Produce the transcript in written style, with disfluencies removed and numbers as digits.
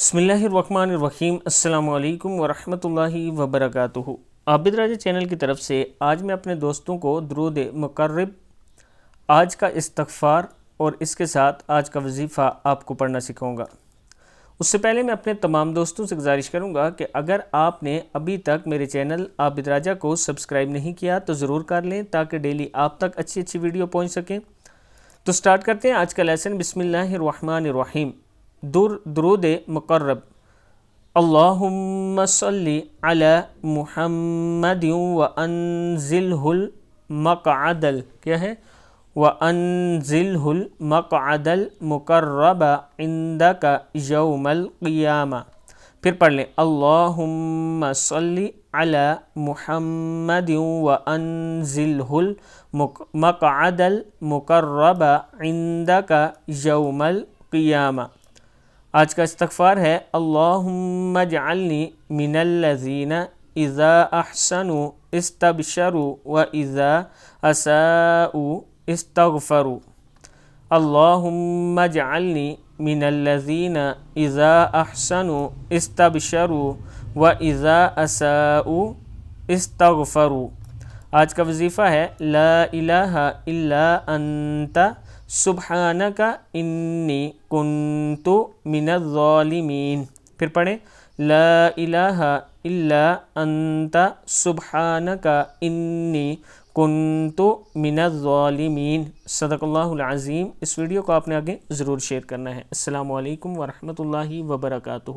بسم اللہ الرحمن الرحیم۔ السلام علیکم ورحمۃ اللہ وبرکاتہ۔ عابد راجہ چینل کی طرف سے آج میں اپنے دوستوں کو درود مقرب، آج کا استغفار اور اس کے ساتھ آج کا وظیفہ آپ کو پڑھنا سکھاؤں گا۔ اس سے پہلے میں اپنے تمام دوستوں سے گزارش کروں گا کہ اگر آپ نے ابھی تک میرے چینل عابد راجہ کو سبسکرائب نہیں کیا تو ضرور کر لیں تاکہ ڈیلی آپ تک اچھی ویڈیو پہنچ سکیں۔ تو سٹارٹ کرتے ہیں آج کا لیسن۔ بسم اللہ الرحمن الرحیم۔ درود مقرب۔ اللہم صلی علی محمد وانزلہ المقعد کیا ہے وانزلہ المقعد المقرب عندک یوم القیامہ۔ پھر پڑھ لیں اللہم صلی علی محمد وانزلہ المقعد المقرب عندک یوم القیامہ۔ آج کا استغفار ہے اللہم اجعلنی من الذین اذا احسنوا استبشروا واذا اساءوا استغفروا۔ اللہم اجعلنی من الذین اذا احسنوا استبشروا واذا اساءوا استغفروا۔ آج کا وظیفہ ہے لا الہ الا انت سبحانک انی کنت من الظالمین۔ پھر پڑھیں لا الہ الا انت سبحانک انی کنت من الظالمین۔ صدق اللہ العظیم۔ اس ویڈیو کو آپ نے آگے ضرور شیئر کرنا ہے۔ السلام علیکم ورحمۃ اللہ وبرکاتہ۔